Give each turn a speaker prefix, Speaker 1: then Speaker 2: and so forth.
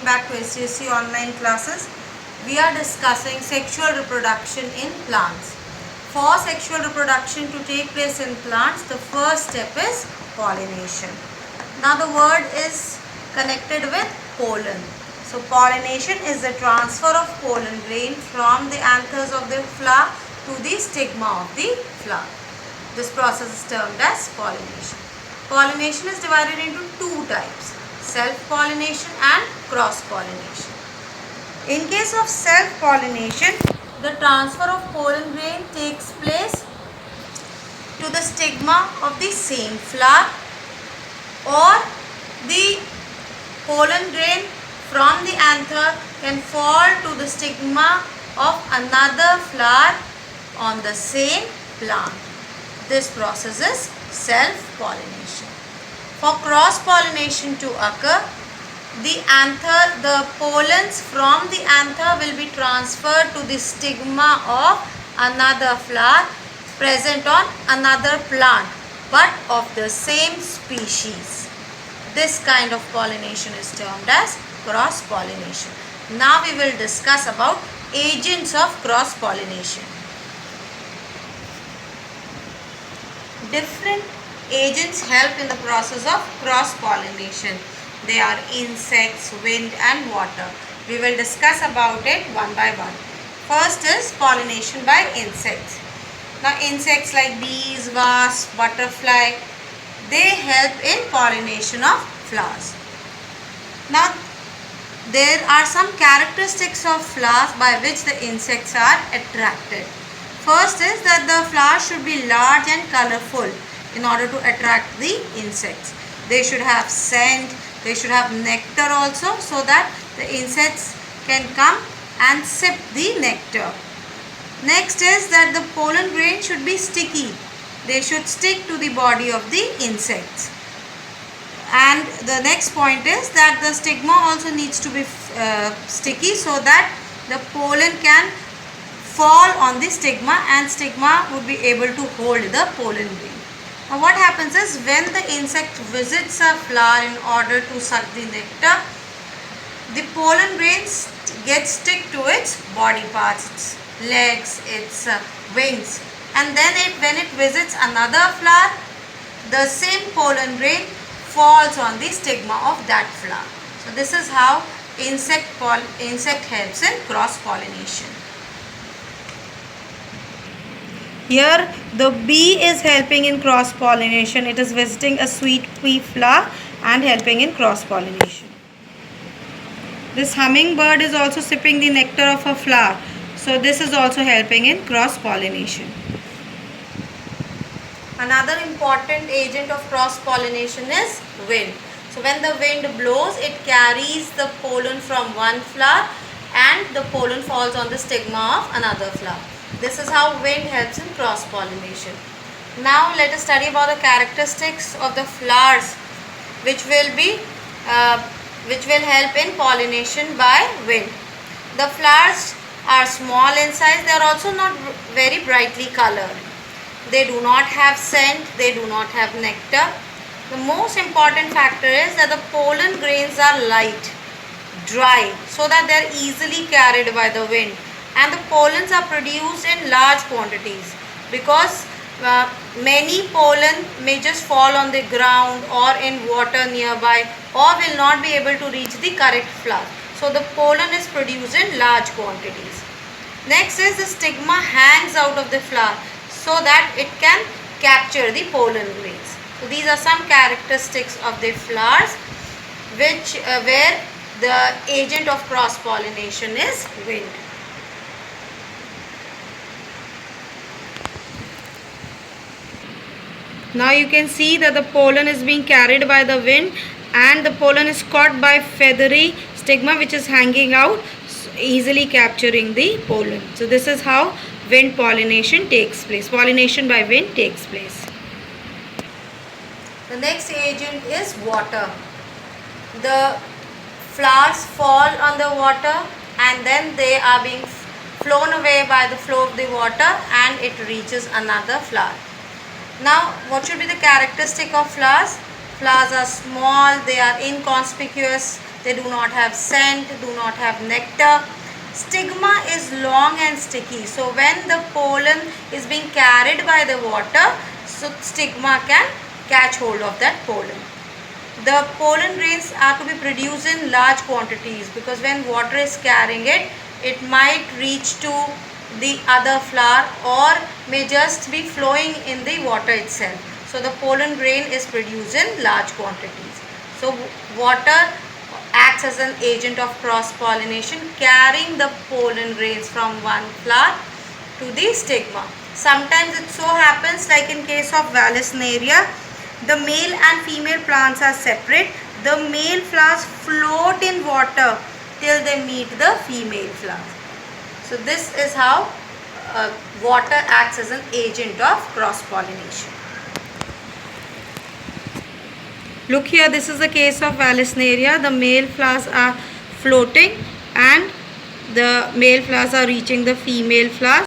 Speaker 1: welcome back to SJC online classes. We are discussing sexual reproduction in plants. For sexual reproduction to take place in plants, the first step is pollination. Now the word is connected with pollen. So pollination is the transfer of pollen grain from the anthers of the flower to the stigma of the flower. This process is termed as pollination. Pollination is divided into two types: self-pollination and cross-pollination. In case of self-pollination, the transfer of pollen grain takes place to the stigma of the same flower, or the pollen grain from the anther can fall to the stigma of another flower on the same plant. This process is self-pollination. For cross-pollination to occur, the pollens from the anther will be transferred to the stigma of another flower present on another plant but of the same species. This kind of pollination is termed as cross-pollination. Now we will discuss about agents of cross-pollination. Different agents help in the process of cross-pollination. They are insects, wind and water. We will discuss about it one by one. First is pollination by insects. Now insects like bees, wasps, butterfly, they help in pollination of flowers. Now there are some characteristics of flowers by which the insects are attracted. First is that the flowers should be large and colorful in order to attract the insects. They should have scent, they should have nectar also, so that the insects can come and sip the nectar. Next is that the pollen grain should be sticky. They should stick to the body of the insects. And the next point is that the stigma also needs to be sticky, so that the pollen can fall on the stigma and stigma would be able to hold the pollen grain. Now what happens is, when the insect visits a flower in order to suck the nectar, the pollen grains get stick to its body parts, its legs, its wings, and then when it visits another flower, the same pollen grain falls on the stigma of that flower. So this is how insect helps in cross-pollination. Here the bee is helping in cross-pollination. It is visiting a sweet pea flower and helping in cross-pollination. This hummingbird is also sipping the nectar of a flower. So this is also helping in cross-pollination. Another important agent of cross-pollination is wind. So when the wind blows, it carries the pollen from one flower and the pollen falls on the stigma of another flower. This is how wind helps in cross-pollination. Now let us study about the characteristics of the flowers which will help in pollination by wind. The flowers are small in size. They are also not very brightly colored. They do not have scent. They do not have nectar. The most important factor is that the pollen grains are light, dry, so that they are easily carried by the wind. And the pollens are produced in large quantities, because many pollen may just fall on the ground or in water nearby, or will not be able to reach the correct flower. So the pollen is produced in large quantities. Next is the stigma hangs out of the flower so that it can capture the pollen grains. So these are some characteristics of the flowers where the agent of cross-pollination is wind. Now you can see that the pollen is being carried by the wind and the pollen is caught by feathery stigma which is hanging out, easily capturing the pollen. So this is how wind pollination takes place. Pollination by wind takes place. The next agent is water. The flowers fall on the water and then they are being flown away by the flow of the water and it reaches another flower. Now, what should be the characteristic of flowers? Flowers are small, they are inconspicuous, They do not have scent, do not have nectar. Stigma is long and sticky. So when the pollen is being carried by the water, so stigma can catch hold of that pollen. The pollen grains are to be produced in large quantities because when water is carrying it, it might reach to the other flower or may just be flowing in the water itself. So the pollen grain is produced in large quantities. So water acts as an agent of cross pollination, carrying the pollen grains from one flower to the stigma. Sometimes it so happens, like in case of Vallisneria, the male and female plants are separate. The male flowers float in water till they meet the female flowers. So this is how water acts as an agent of cross pollination. Look here, this is the case of Vallisneria. The male flowers are floating and the male flowers are reaching the female flowers.